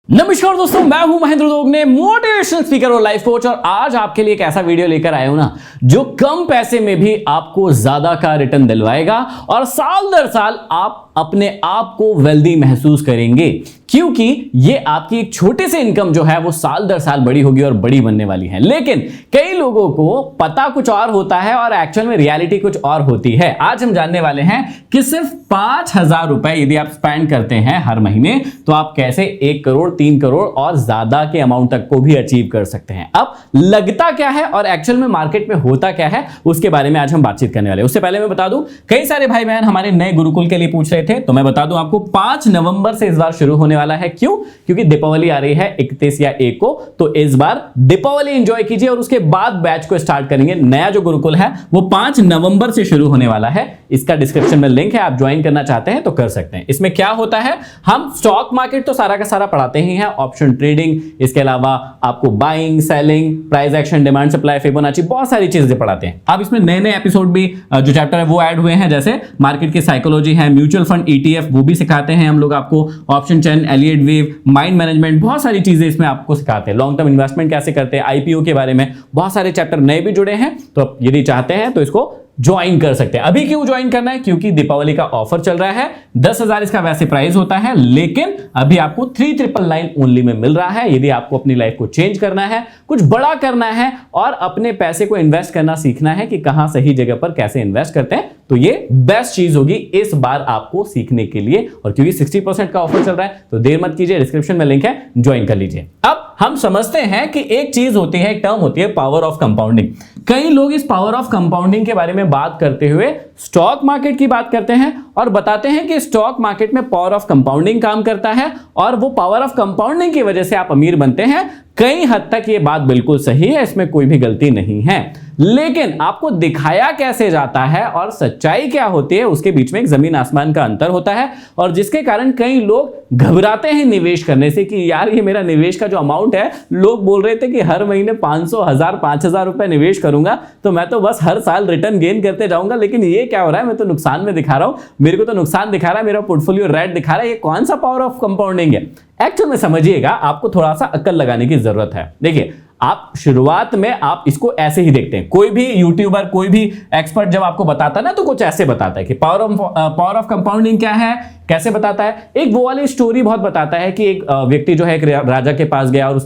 नमस्कार दोस्तों, मैं हूं महेंद्र दोगने, मोटिवेशनल स्पीकर और लाइफ कोच। और आज आपके लिए एक ऐसा वीडियो लेकर आया हूं ना जो कम पैसे में भी आपको ज्यादा का रिटर्न दिलवाएगा और साल दर साल आप अपने आप को वेल्दी महसूस करेंगे, क्योंकि ये आपकी एक छोटे से इनकम जो है वो साल दर साल बड़ी होगी और बड़ी बनने वाली है। लेकिन कई लोगों को पता कुछ और होता है और एक्चुअल में रियलिटी कुछ और होती है। आज हम जानने वाले हैं कि सिर्फ 5,000 रुपए यदि आप स्पेंड करते हैं हर महीने तो आप कैसे 1 करोड़, 3 करोड़ और ज्यादा के अमाउंट तक को भी अचीव कर सकते हैं। अब लगता क्या है और एक्चुअल में मार्केट में होता क्या है, उसके बारे में आज हम बातचीत करने वाले हैं। उससे पहले मैं बता दूं, कई सारे भाई बहन हमारे नए गुरुकुल के लिए पूछ रहे थे, तो मैं बता दूं आपको 5 नवंबर से इस बार शुरू होने वाला है। क्यों? क्योंकि दीपावली आ रही है 31 या 1 को, तो इस बार दीपावली एंजॉय कीजिए और उसके बाद बैच को स्टार्ट करेंगे। नया जो गुरुकुल है वो 5 नवंबर से शुरू होने वाला है। इसका डिस्क्रिप्शन में लिंक है, आप ज्वाइन करना चाहते हैं तो कर सकते हैं। इसमें क्या होता है, हम स्टॉक मार्केट तो सारा का सारा पढ़ाते ही हैं, ऑप्शन ट्रेडिंग, इसके अलावा आपको buying, selling, price action, demand supply, Fibonacci, बहुत सारी चीजें पढ़ाते हैं। अब इसमें नए नए एपिसोड भी जो चैप्टर है वो ऐड हुए हैं, जैसे मार्केट की साइकोलॉजी है, म्यूचुअल फंड, ईटीएफ, वो भी सिखाते हैं हम लोग आपको, option chain, Elliott wave, mind management, बहुत सारी चीजें इसमें आपको सिखाते हैं। लॉन्ग टर्म इन्वेस्टमेंट कैसे करते हैं, आईपीओ के बारे में बहुत सारे चैप्टर नए भी जुड़े हैं। तो यदि चाहते हैं तो इसको ज्वाइन कर सकते हैं। अभी क्यों ज्वाइन करना है? क्योंकि दीपावली का ऑफर चल रहा है। 10,000 इसका वैसे प्राइस होता है, लेकिन अभी आपको 3,999 ओनली में मिल रहा है। यदि आपको अपनी लाइफ को चेंज करना है, कुछ बड़ा करना है और अपने पैसे को इन्वेस्ट करना सीखना है कि कहां सही जगह पर कैसे इन्वेस्ट करते हैं, तो ये बेस्ट चीज होगी इस बार आपको सीखने के लिए। और क्योंकि 60% का ऑफर चल रहा है तो देर मत कीजिए, डिस्क्रिप्शन में लिंक है, ज्वाइन कर लीजिए। अब हम समझते हैं कि एक चीज होती है, एक टर्म होती है पावर ऑफ कंपाउंडिंग। कई लोग इस पावर ऑफ कंपाउंडिंग के बारे में बात करते हुए स्टॉक मार्केट की बात करते हैं और बताते हैं कि स्टॉक मार्केट में पावर ऑफ कंपाउंडिंग काम करता है और वो पावर ऑफ कंपाउंडिंग की वजह से आप अमीर बनते हैं। कई हद तक ये बात बिल्कुल सही है, इसमें कोई भी गलती नहीं है, लेकिन आपको दिखाया कैसे जाता है और सच्चाई क्या होती है, उसके बीच में एक जमीन आसमान का अंतर होता है। और जिसके कारण कई लोग घबराते हैं निवेश करने से कि यार ये मेरा निवेश का जो अमाउंट है, लोग बोल रहे थे कि हर महीने 500, 1000, 5,000 रुपए निवेश करूंगा तो मैं तो बस हर साल रिटर्न गेन करते जाऊंगा, लेकिन ये क्या हो रहा है, मैं तो नुकसान में दिखा रहा हूं, मेरे को तो नुकसान दिखा रहा है, मेरा पोर्टफोलियो रेड दिखा रहा है। ये कौन सा पावर ऑफ कंपाउंडिंग है? एक्चुअल में समझिएगा, आपको थोड़ा सा अक्ल लगाने की जरूरत है। देखिए, आप शुरुआत में आप इसको ऐसे ही देखते हैं, कोई भी यूट्यूबर, कोई भी एक्सपर्ट जब आपको बताता है ना तो कुछ ऐसे बताता है कि पावर ऑफ कंपाउंडिंग क्या है, कैसे बताता है। एक वो वाली स्टोरी बहुत बताता है कि एक व्यक्ति जो है एक राजा के पास गया और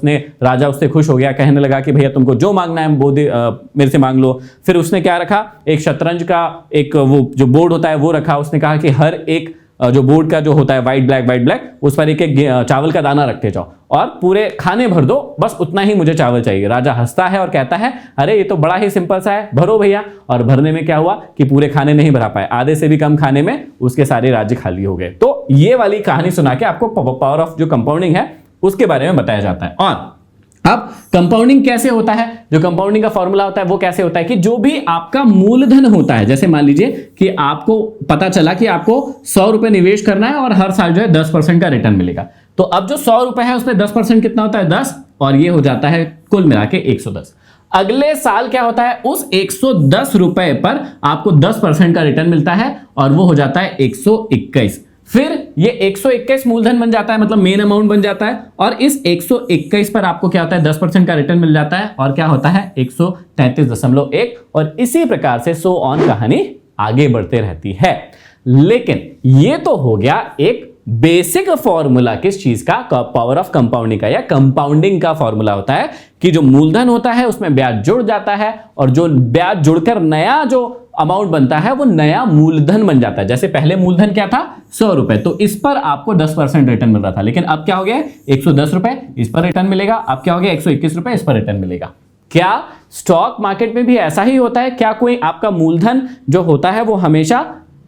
राजा उससे खुश हो गया, कहने लगा कि भैया तुमको जो मांगना है वो मेरे से मांग लो। फिर उसने क्या रखा, एक शतरंज का एक वो जो बोर्ड होता है वो रखा। उसने कहा कि हर एक जो बोर्ड का जो होता है व्हाइट ब्लैक, उस पर एक एक चावल का दाना रखते जाओ और पूरे खाने भर दो, बस उतना ही मुझे चावल चाहिए। राजा हंसता है और कहता है अरे ये तो बड़ा ही सिंपल सा है, भरो भैया। और भरने में क्या हुआ कि पूरे खाने नहीं भरा पाए, आधे से भी कम खाने में उसके सारे राज्य खाली हो गए। तो ये वाली कहानी सुना के आपको पावर ऑफ जो कंपाउंडिंग है उसके बारे में बताया जाता है। और अब कंपाउंडिंग कैसे होता है, जो कंपाउंडिंग का फॉर्मूला होता है वो कैसे होता है कि जो भी आपका मूलधन होता है, जैसे मान लीजिए कि आपको पता चला कि आपको 100 रुपए निवेश करना है और हर साल जो है 10% का रिटर्न मिलेगा, तो अब जो 100 रुपए है उसमें 10% कितना होता है, 10, और ये हो जाता है कुल मिला के 110। अगले साल क्या होता है, उस 110 रुपए पर आपको 10% का रिटर्न मिलता है और वो हो जाता है 121। फिर ये 121 मूलधन बन जाता है, मतलब मेन अमाउंट बन जाता है, और इस 121 पर आपको क्या होता है, 10% का रिटर्न मिल जाता है और क्या होता है 133.1, और इसी प्रकार से सो ऑन कहानी आगे बढ़ते रहती है। लेकिन ये तो हो गया एक बेसिक फॉर्मूला किस चीज का, पावर ऑफ कंपाउंडिंग का, या कंपाउंडिंग का फॉर्मूला होता है कि जो मूलधन होता है उसमें ब्याज जुड़ जाता है और जो ब्याज जुड़कर नया जो अमाउंट बनता है वो नया मूलधन बन जाता है। जैसे पहले मूलधन क्या था, 100 रुपए, तो इस पर आपको 10% रिटर्न मिल रहा था, लेकिन अब क्या हो गया, 110 रुपए, इस पर रिटर्न मिलेगा। अब क्या हो गया, 121 रुपए, इस पर रिटर्न मिलेगा। क्या स्टॉक मार्केट में भी ऐसा ही होता है? क्या कोई आपका मूलधन जो होता है वो हमेशा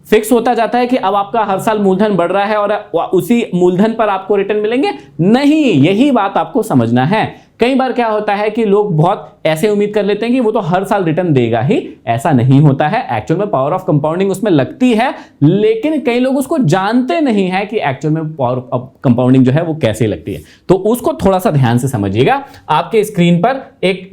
फिक्स होता जाता है कि अब आपका हर साल मूलधन बढ़ रहा है और उसी मूलधन पर आपको रिटर्न मिलेंगे? नहीं, यही बात आपको समझना है। कई बार क्या होता है कि लोग बहुत ऐसे उम्मीद कर लेते हैं कि वो तो हर साल रिटर्न देगा ही, ऐसा नहीं होता है। एक्चुअल में पावर ऑफ कंपाउंडिंग उसमें लगती है, लेकिन कई लोग उसको जानते नहीं है कि एक्चुअल में पावर ऑफ कंपाउंडिंग जो है वो कैसे लगती है। तो उसको थोड़ा सा ध्यान से समझिएगा। आपके स्क्रीन पर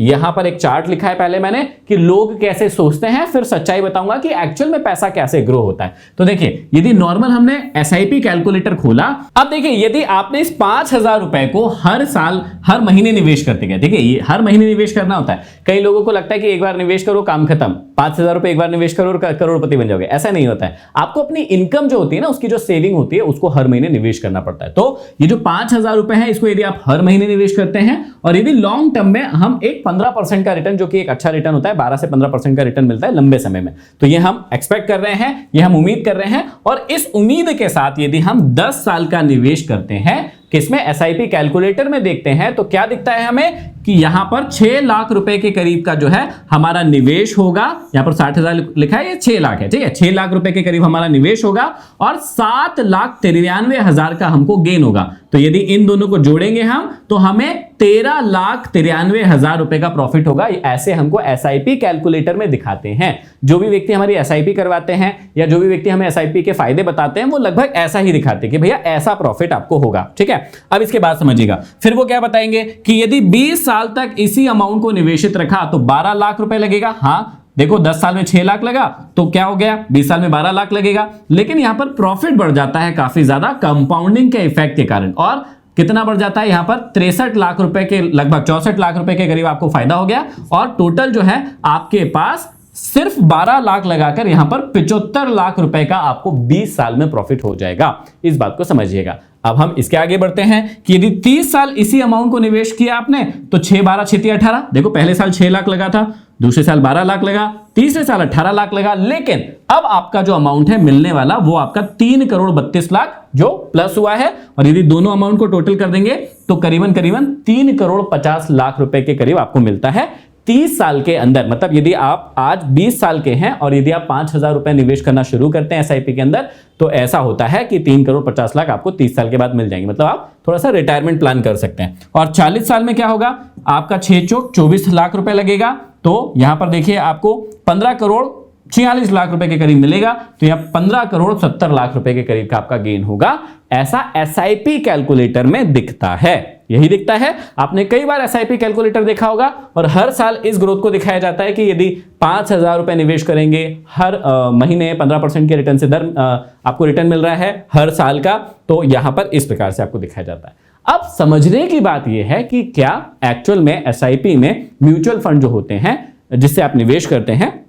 यहां पर एक चार्ट लिखा है पहले मैंने कि लोग कैसे सोचते हैं, फिर सच्चाई बताऊंगा कि एक्चुअल में पैसा कैसे ग्रो होता है। तो देखिए, यदि नॉर्मल हमने एसआईपी कैलकुलेटर खोला, अब देखिए यदि आपने इस 5,000 रुपए को हर साल हर महीने निवेश करते गए, देखिए ये हर महीने निवेश करना होता है। कई लोगों को लगता है कि एक बार निवेश करो काम खत्म, 5,000 रुपए एक बार निवेश करो और करोड़पति बन जाओगे, ऐसा नहीं होता है। आपको अपनी इनकम जो होती है ना, उसकी जो सेविंग होती है उसको हर महीने निवेश करना पड़ता है। तो ये जो 5,000 रुपए है, इसको यदि आप हर महीने निवेश करते हैं और यदि लॉन्ग टर्म में हम एक 15% का रिटर्न, जो कि एक अच्छा रिटर्न होता है, 12 से 15% का रिटर्न मिलता है लंबे समय में, तो ये हम एक्सपेक्ट कर रहे हैं, ये हम उम्मीद कर रहे हैं। और इस उम्मीद के साथ यदि हम 10 साल का निवेश करते हैं, किसमें, एसआईपी कैलकुलेटर में देखते हैं, तो क्या दिखता है हमें कि यहां पर 6 लाख रुपए के करीब का जो है हमारा निवेश होगा। यहां पर 60,000 लिखा है, ये 6 लाख है, ठीक है। 6 लाख रुपए के करीब हमारा निवेश होगा और 7,93,000 का हमको गेन होगा। तो यदि इन दोनों को जोड़ेंगे हम, तो हमें 13,93,000 रुपए का प्रॉफिट होगा। ऐसे हमको एसआईपी कैलकुलेटर में दिखाते हैं। जो भी व्यक्ति हमारी एसआईपी करवाते हैं या जो भी व्यक्ति हमें एसआईपी के फायदे बताते हैं, वो लगभग ऐसा ही दिखाते हैं कि भैया ऐसा प्रॉफिट आपको होगा, ठीक है। अब इसके बाद समझिएगा, फिर वो क्या बताएंगे कि यदि 20 साल तक इसी अमाउंट को निवेशित रखा तो 12 लाख रुपए लगेगा। हाँ देखो, 10 साल में 6 लाख लगा तो क्या हो गया, 20 साल में 12 लाख लगेगा। लेकिन यहां पर प्रॉफिट बढ़ जाता है काफी ज्यादा कंपाउंडिंग के इफेक्ट के कारण। और कितना बढ़ जाता है, यहां पर 63 लाख रुपए के लगभग 64 लाख रुपए के करीब आपको फायदा हो गया। और टोटल जो है आपके पास सिर्फ 12 लाख लगाकर यहां पर 75 लाख रुपए का आपको 20 साल में प्रॉफिट हो जाएगा। इस बात को समझिएगा। अब हम इसके आगे बढ़ते हैं कि यदि 30 साल इसी अमाउंट को निवेश किया आपने, तो 6 12 36 18, देखो पहले साल 6 लाख लगा था, दूसरे साल 12 लाख लगा, तीसरे साल 18 लाख लगा। लेकिन अब आपका जो अमाउंट है मिलने वाला, वो आपका 3,32,00,000 जो प्लस हुआ है। और यदि दोनों अमाउंट को टोटल कर देंगे तो करीबन 3,50,00,000 रुपए के करीब आपको मिलता है 30 साल के अंदर। मतलब यदि आप आज 20 साल के हैं और यदि आप 5,000 रुपए निवेश करना शुरू करते हैं एसआईपी के अंदर, तो ऐसा होता है कि 3,50,00,000 आपको 30 साल के बाद मिल जाएंगे। मतलब आप थोड़ा सा रिटायरमेंट प्लान कर सकते हैं। और 40 साल में क्या होगा, आपका 6 चौक 24 लाख रुपए लगेगा। तो यहां पर देखिए आपको 15,46,00,000 रुपए के करीब मिलेगा। तो यहां 15,70,00,000 रुपए के करीब का आपका गेन होगा। ऐसा एसआईपी कैलकुलेटर में दिखता है, यही दिखता है। आपने कई बार एसआईपी कैलकुलेटर देखा होगा और हर साल इस ग्रोथ को दिखाया जाता है कि यदि 5,000 रुपए निवेश करेंगे, हर महीने 15% के रिटर्न से दर आपको रिटर्न मिल रहा है हर साल का, तो यहां पर इस प्रकार से आपको दिखाया जाता है। अब समझने की बात यह है कि क्या एक्चुअल में एसआईपी में म्यूचुअल फंड जो होते हैं जिससे आप निवेश करते हैं,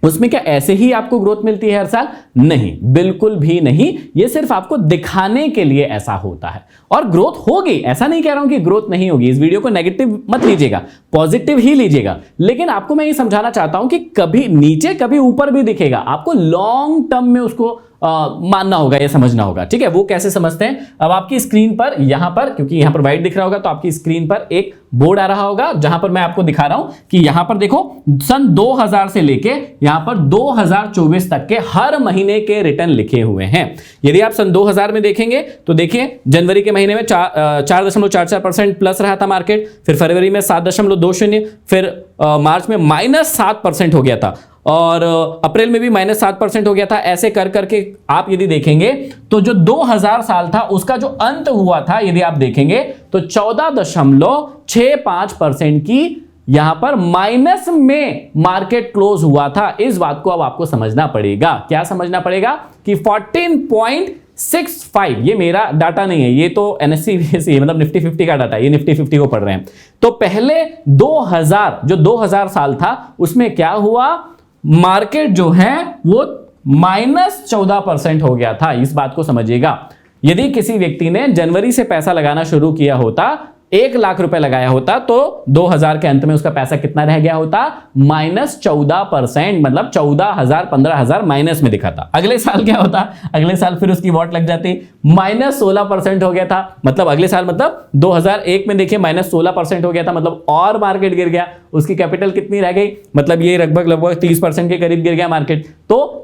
उसमें क्या ऐसे ही आपको ग्रोथ मिलती है हर साल? नहीं, बिल्कुल भी नहीं। ये सिर्फ आपको दिखाने के लिए ऐसा होता है। और ग्रोथ होगी, ऐसा नहीं कह रहा हूं कि ग्रोथ नहीं होगी। इस वीडियो को नेगेटिव मत लीजिएगा, पॉजिटिव ही लीजिएगा। लेकिन आपको मैं ये समझाना चाहता हूं कि कभी नीचे कभी ऊपर भी दिखेगा। आपको लॉन्ग टर्म में उसको मानना होगा, ये समझना होगा, ठीक है। वो कैसे समझते हैं, अब आपकी स्क्रीन पर यहां पर, क्योंकि यहां पर व्हाइट दिख रहा होगा, तो आपकी स्क्रीन पर एक बोर्ड आ रहा होगा जहां पर मैं आपको दिखा रहा हूं कि यहां पर देखो सन 2000 से लेके यहां पर 2024 तक के हर महीने के रिटर्न लिखे हुए हैं। यदि आप सन 2000 में देखेंगे तो देखिए जनवरी के महीने में 4.44% प्लस रहा था मार्केट, फिर फरवरी में 7.20, फिर मार्च में -7% हो गया था और अप्रैल में भी -7% हो गया था। ऐसे कर करके आप यदि देखेंगे तो जो 2000 साल था उसका जो अंत हुआ था, यदि आप देखेंगे तो 14.65% की यहां पर माइनस में मार्केट क्लोज हुआ था। इस बात को अब आपको समझना पड़ेगा। क्या समझना पड़ेगा कि 14.65, ये मेरा डाटा नहीं है, ये तो एनएससी बीएसई मतलब निफ्टी 50 का डाटा है, ये निफ्टी 50 को पढ़ रहे हैं। तो पहले 2000 जो 2000 साल था उसमें क्या हुआ, मार्केट जो है वो -14% हो गया था। इस बात को समझिएगा। यदि किसी व्यक्ति ने जनवरी से पैसा लगाना शुरू किया होता, 1 लाख रुपए लगाया होता, तो 2000 के अंत में उसका पैसा कितना रह गया होता, -14%, मतलब 14,000 15,000 माइनस में दिखा था। अगले साल क्या होता, अगले साल फिर उसकी वॉट लग जाती, -16% हो गया था। मतलब अगले साल, मतलब 2001 में देखिए -16% हो गया था, मतलब और मार्केट गिर गया। उसकी कैपिटल कितनी रह गई, मतलब ये लगभग 30% के करीब गिर गया मार्केट। तो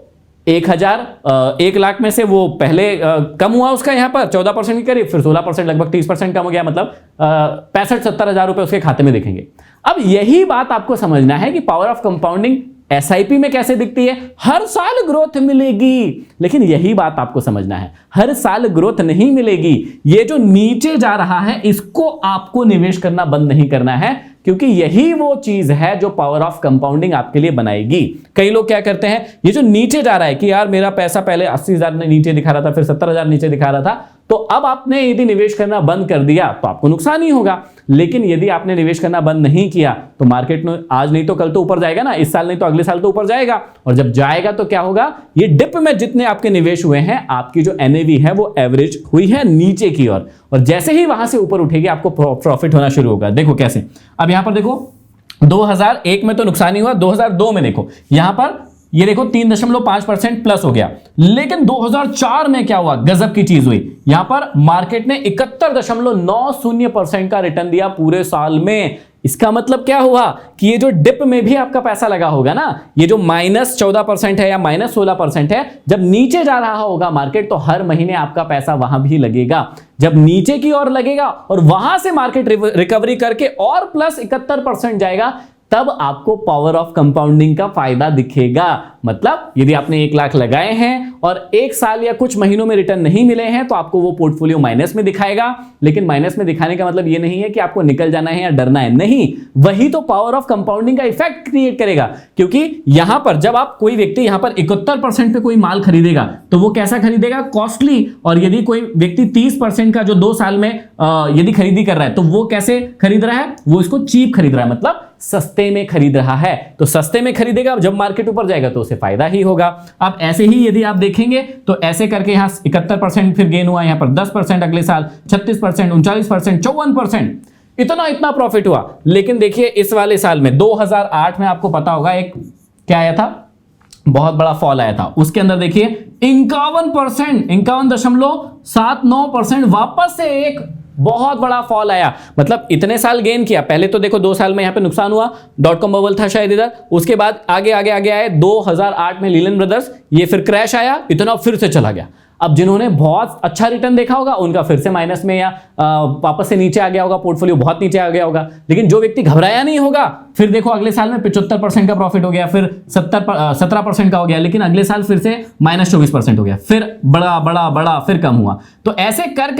1 लाख में से वो पहले कम हुआ उसका यहां पर 14% के करीब, फिर 16%, लगभग 30% कम हो गया, मतलब 65-70 हजार रुपए उसके खाते में दिखेंगे। अब यही बात आपको समझना है कि पावर ऑफ कंपाउंडिंग एसआईपी में कैसे दिखती है। हर साल ग्रोथ मिलेगी, लेकिन यही बात आपको समझना है, हर साल ग्रोथ नहीं मिलेगी। ये जो नीचे जा रहा है इसको आपको निवेश करना बंद नहीं करना है, क्योंकि यही वो चीज है जो पावर ऑफ कंपाउंडिंग आपके लिए बनाएगी। कई लोग क्या करते हैं, ये जो नीचे जा रहा है कि यार मेरा पैसा पहले 80,000 नीचे दिखा रहा था, फिर 70,000 नीचे दिखा रहा था, तो अब आपने यदि निवेश करना बंद कर दिया तो आपको नुकसान ही होगा। लेकिन यदि आपने निवेश करना बंद नहीं किया तो मार्केट में आज नहीं तो कल तो ऊपर जाएगा ना, इस साल नहीं तो अगले साल तो ऊपर जाएगा, और जब जाएगा तो क्या होगा, ये डिप में जितने आपके निवेश हुए हैं, आपकी जो एनएवी है वो एवरेज हुई है नीचे की ओर, और जैसे ही वहां से ऊपर उठेगी आपको प्रॉफिट होना शुरू होगा। देखो कैसे, अब यहां पर देखो 2001 में तो नुकसान ही हुआ, 2002 में देखो यहां पर ये देखो 3.5% प्लस हो गया, लेकिन 2004 में क्या हुआ, गजब की चीज हुई, यहां पर मार्केट ने 71.90% का रिटर्न दिया पूरे साल में। इसका मतलब क्या हुआ कि ये जो डिप में भी आपका पैसा लगा होगा ना, ये जो -14% है या -16% है, जब नीचे जा रहा होगा मार्केट तो हर महीने आपका पैसा वहां भी लगेगा। जब नीचे की ओर लगेगा और वहां से मार्केट रिकवरी करके और प्लस 71% जाएगा, तब आपको पावर ऑफ कंपाउंडिंग का फायदा दिखेगा। मतलब यदि आपने 1 लाख लगाए हैं और 1 साल या कुछ महीनों में रिटर्न नहीं मिले हैं तो आपको वो पोर्टफोलियो माइनस में दिखाएगा। लेकिन माइनस में दिखाने का मतलब ये नहीं है कि आपको निकल जाना है या डरना है, नहीं, वही तो पावर ऑफ कंपाउंडिंग का इफेक्ट क्रिएट करेगा। क्योंकि यहां पर जब आप कोई व्यक्ति यहां पर 71% पे कोई माल खरीदेगा तो वो कैसा खरीदेगा, कॉस्टली, और यदि कोई व्यक्ति 30% का जो 2 साल में यदि खरीदी कर रहा है तो वो कैसे खरीद रहा है, वो इसको चीप खरीद रहा है, मतलब सस्ते में खरीद रहा है। तो सस्ते में खरीदेगा, जब मार्केट ऊपर जाएगा तो उसे फायदा ही होगा। अब ऐसे ही यदि आप देखेंगे तो ऐसे करके यहां 71% फिर गेन हुआ, यहां पर 10% अगले साल, 36%, 39%, 54%, इतना प्रॉफिट हुआ। लेकिन देखिए इस वाले साल में 2008 में आपको पता होगा एक क्या आया था, बहुत बड़ा फॉल आया था। उसके अंदर देखिए 51.79% वापस से एक बहुत बड़ा फॉल आया। मतलब इतने साल गेन किया, पहले तो देखो 2 साल में यहां पे नुकसान हुआ, .com बबल था शायद इधर, उसके बाद आगे आगे आगे आए 2008 में लीलन ब्रदर्स, ये फिर क्रैश आया, इतना फिर से चला गया। अब जिन्होंने बहुत अच्छा रिटर्न देखा होगा उनका फिर से माइनस में या वापस से नीचे आ गया होगा, पोर्टफोलियो बहुत नीचे आ गया होगा। लेकिन जो व्यक्ति घबराया नहीं होगा, फिर देखो अगले साल में 75% का प्रॉफिट हो गया, फिर 17% का हो गया, लेकिन अगले साल फिर से -24% हो गया, फिर बड़ा फिर कम हुआ। तो ऐसे कर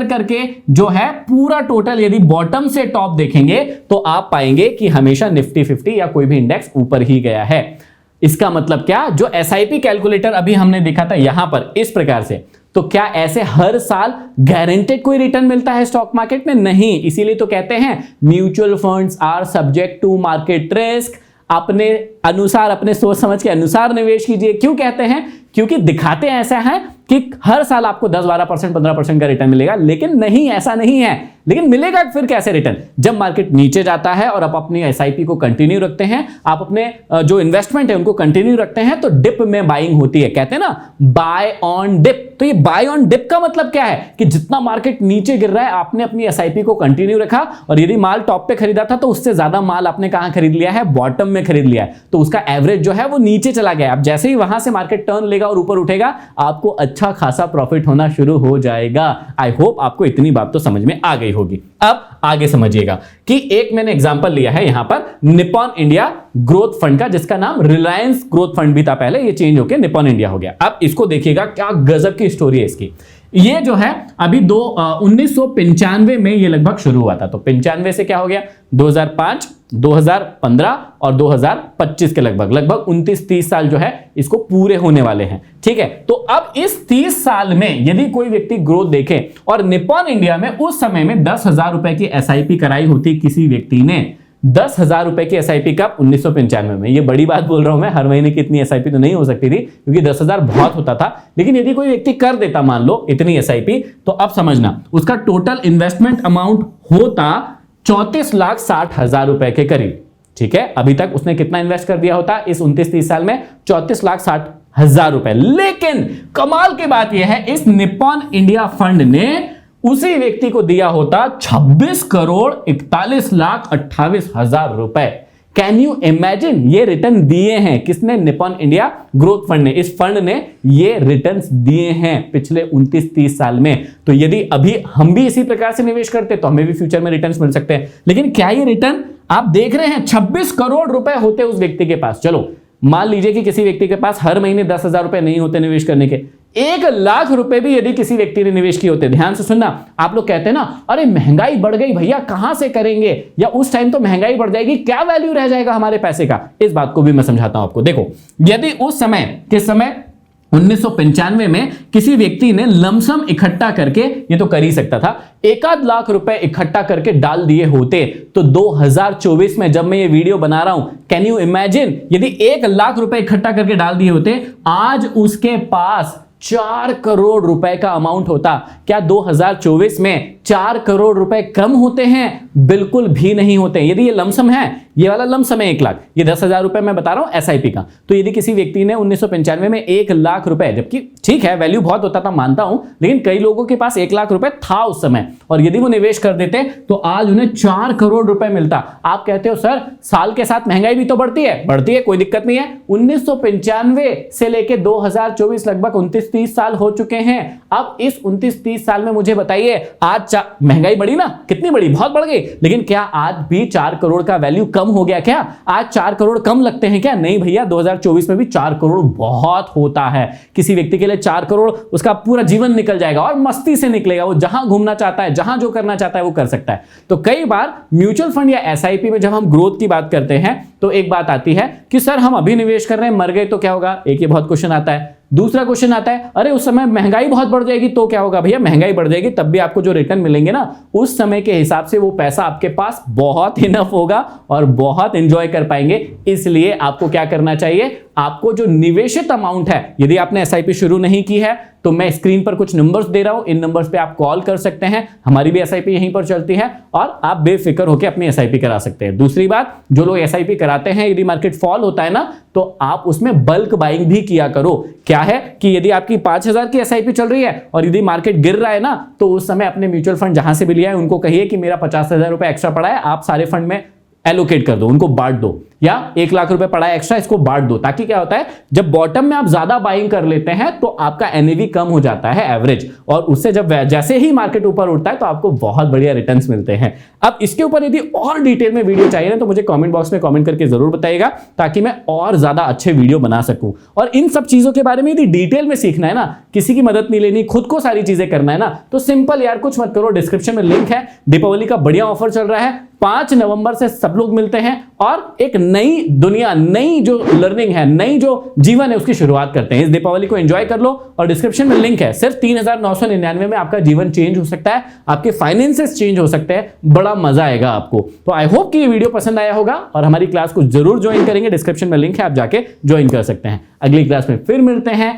करके जो है पूरा टोटल यदि बॉटम से टॉप देखेंगे तो आप पाएंगे कि हमेशा निफ्टी 50 या कोई भी इंडेक्स ऊपर ही गया है। इसका मतलब क्या, जो एसआईपी कैलकुलेटर अभी हमने देखा था यहां पर इस प्रकार से, तो क्या ऐसे हर साल गारंटेड कोई रिटर्न मिलता है स्टॉक मार्केट में? नहीं। इसीलिए तो कहते हैं mutual funds are subject to market risk. अपने अनुसार, अपने सोच समझ के अनुसार निवेश कीजिए। क्यों कहते हैं? क्योंकि दिखाते ऐसा है कि हर साल आपको 10-12%, 15% का रिटर्न मिलेगा, लेकिन नहीं, ऐसा नहीं है। लेकिन मिलेगा फिर कैसे रिटर्न? जब मार्केट नीचे जाता है और आप अपनी एसआईपी को कंटिन्यू रखते हैं, आप अपने जो इन्वेस्टमेंट है उनको कंटिन्यू रखते हैं, तो डिप में बाइंग होती है। कहते हैं ना बाय ऑन डिप। तो ये बाय ऑन डिप का मतलब क्या है कि जितना मार्केट नीचे गिर रहा है आपने अपनी एसआईपी को कंटिन्यू रखा, और यदि माल टॉप पे खरीदा था तो उससे ज्यादा माल आपने कहां खरीद लिया है? बॉटम में खरीद लिया है। तो उसका एवरेज जो है वो नीचे चला गया। अब जैसे ही वहां से मार्केट टर्न लेगा और ऊपर उठेगा, आपको अच्छा खासा प्रॉफिट होना शुरू हो जाएगा। आई होप आपको इतनी बात तो समझ में आ गई होगी। अब आगे समझिएगा कि एक मैंने एग्जांपल लिया है यहां पर निप्पॉन इंडिया ग्रोथ फंड का, जिसका नाम रिलायंस ग्रोथ फंड भी था पहले, ये चेंज होकर निप्पॉन इंडिया हो गया। अब इसको देखिएगा क्या गजब की स्टोरी है इसकी। ये जो है अभी 1995 में ये लगभग शुरू हुआ था। तो 95 से क्या हो गया, 2005, 2015 और 2025 के लगभग 29-30 साल जो है इसको पूरे होने वाले हैं। ठीक है, तो अब इस 30 साल में यदि कोई व्यक्ति ग्रोथ देखे, और निप्पॉन इंडिया में उस समय में 10,000 रुपए की एसआईपी कराई होती किसी व्यक्ति ने, 10,000 रुपए की एसआईपी कब? 1995 में। ये बड़ी बात बोल रहा हूं मैं, हर महीने की इतनी एसआईपी तो नहीं हो सकती थी क्योंकि 10,000 बहुत होता था। लेकिन यदि कोई व्यक्ति कर देता मान लो इतनी एसआईपी, तो अब समझना उसका टोटल इन्वेस्टमेंट अमाउंट होता 34,60,000 रुपए के करीब। ठीक है, अभी तक उसने कितना इन्वेस्ट कर दिया होता इस 29-30 साल में? 34,60,000 रुपए। लेकिन कमाल की बात यह है, इस निप्पॉन इंडिया फंड ने उसी व्यक्ति को दिया होता 26,41,28,000 रुपए। कैन यू इमेजिन, ये रिटर्न दिए हैं किसने? निपॉन इंडिया ग्रोथ फंड ने। इस फंड ने ये रिटर्न्स दिए हैं पिछले 29-30 साल में। तो यदि अभी हम भी इसी प्रकार से निवेश करते तो हमें भी फ्यूचर में रिटर्न्स मिल सकते हैं। लेकिन क्या ये रिटर्न आप देख रहे हैं? 26 करोड़ रुपए होते उस व्यक्ति के पास। चलो मान लीजिए कि किसी व्यक्ति के पास हर महीने 10,000 रुपए नहीं होते निवेश करने के, 1 लाख रुपए भी यदि किसी व्यक्ति ने निवेश किए होते। ध्यान से सुनना, आप लोग कहते हैं ना अरे महंगाई बढ़ गई भैया कहां से करेंगे, या उस टाइम तो महंगाई बढ़ जाएगी, क्या वैल्यू रह जाएगा हमारे पैसे का। इस बात को भी मैं समझाता हूं आपको। देखो यदि उस समय, किस समय, 1995 में किसी व्यक्ति ने लमसम इकट्ठा करके, ये तो कर ही सकता था, 1 लाख रुपए इकट्ठा करके डाल दिए होते, तो 2024 में जब मैं ये वीडियो बना रहा हूं, कैन यू इमेजिन, यदि 1 लाख रुपए इकट्ठा करके डाल दिए होते, आज उसके पास 4 करोड़ रुपए का अमाउंट होता। क्या 2024 में 4 करोड़ रुपए कम होते हैं? बिल्कुल भी नहीं होते। यदि ये लमसम है, ये वाला लमसम है 1 लाख, ये 10,000 रुपए मैं बता रहा हूं एसआईपी का, तो यदि किसी व्यक्ति ने 1995 में 1 लाख रुपए, जबकि ठीक है वैल्यू बहुत होता था मानता हूं, लेकिन कई लोगों के पास 1 लाख रुपए था उस समय, और यदि वो निवेश कर देते तो आज उन्हें 4 करोड़ रुपए मिलता। आप कहते हो सर साल के साथ महंगाई भी तो बढ़ती है, कोई दिक्कत नहीं है। 1995 से लेके 2024 लगभग 29-30 साल हो चुके हैं। अब इस 29-30 साल में मुझे बताइए, आज महंगाई बढ़ी ना, कितनी बढ़ी? बहुत बढ़ गई। लेकिन क्या आज भी 4 करोड़ का वैल्यू कम हो गया? क्या आज 4 करोड़ कम लगते हैं क्या? नहीं भैया, 2024 में भी 4 करोड़ बहुत होता है। किसी व्यक्ति के लिए 4 करोड़ उसका पूरा जीवन निकल जाएगा, और मस्ती से निकलेगा। वो जहां घूमना चाहता है, जहां जो करना चाहता है वो कर सकता है। तो कई बार म्यूचुअल फंड या एसआईपी में जब हम ग्रोथ की बात करते हैं तो एक बात आती है कि सर हम अभी निवेश कर रहे हैं, मर गए तो क्या होगा? एक ये बहुत क्वेश्चन आता है। दूसरा क्वेश्चन आता है अरे उस समय महंगाई बहुत बढ़ जाएगी तो क्या होगा? भैया महंगाई बढ़ जाएगी तब भी आपको जो रिटर्न मिलेंगे ना, उस समय के हिसाब से वो पैसा आपके पास बहुत इनफ होगा और बहुत एंजॉय कर पाएंगे। इसलिए आपको क्या करना चाहिए? आपको जो निवेशित अमाउंट है, यदि आपने एसआईपी शुरू नहीं की है तो मैं स्क्रीन पर कुछ नंबर्स दे रहा हूं, इन नंबर्स पे आप कॉल कर सकते हैं। हमारी भी एसआईपी यहीं पर चलती है और आप बेफिक्र होकर अपनी एसआईपी करा सकते हैं। दूसरी बात, जो लोग एसआईपी कराते हैं, यदि मार्केट फॉल होता है ना तो आप उसमें बल्क बाइंग भी किया करो। क्या है कि यदि आपकी 5,000 की एसआईपी चल रही है और यदि मार्केट गिर रहा है ना, तो उस समय अपने म्यूचुअल फंड जहां से भी लिया है उनको कहिए कि मेरा 50,000 रुपए एक्स्ट्रा पड़ा है, आप सारे फंड में एलोकेट कर दो, उनको बांट दो, या 1 लाख रुपए पड़ा है एक्स्ट्रा, इसको बांट दो। ताकि क्या होता है, जब बॉटम में आप ज्यादा बाइंग कर लेते हैं तो आपका एनएवी कम हो जाता है एवरेज, और उससे जब जैसे ही मार्केट ऊपर उठता है तो आपको बहुत बढ़िया रिटर्न्स मिलते हैं। अब इसके ऊपर यदि और डिटेल में वीडियो चाहिए ना तो मुझे कमेंट बॉक्स में कमेंट करके जरूर बताइएगा, ताकि मैं और ज्यादा अच्छे वीडियो बना सकूं। और इन सब चीजों के बारे में यदि डिटेल में सीखना है ना, किसी की मदद नहीं लेनी, खुद को सारी चीजें करना है ना, तो सिंपल यार, कुछ मत करो, डिस्क्रिप्शन में लिंक है। दीपावली का बढ़िया ऑफर चल रहा है, 5 नवंबर से सब लोग मिलते हैं और एक नई दुनिया, नई जो लर्निंग है, नई जो जीवन है उसकी शुरुआत करते हैं। इस दीपावली को एंजॉय कर लो, और डिस्क्रिप्शन में लिंक है। सिर्फ 3,999 में आपका जीवन चेंज हो सकता है, आपके फाइनेंसेस चेंज हो सकते हैं, बड़ा मजा आएगा आपको। तो आई होप कि ये वीडियो पसंद आया होगा और हमारी क्लास को जरूर ज्वाइन करेंगे। डिस्क्रिप्शन में लिंक है, आप जाके ज्वाइन कर सकते हैं। अगली क्लास में फिर मिलते हैं,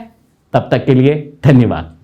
तब तक के लिए धन्यवाद।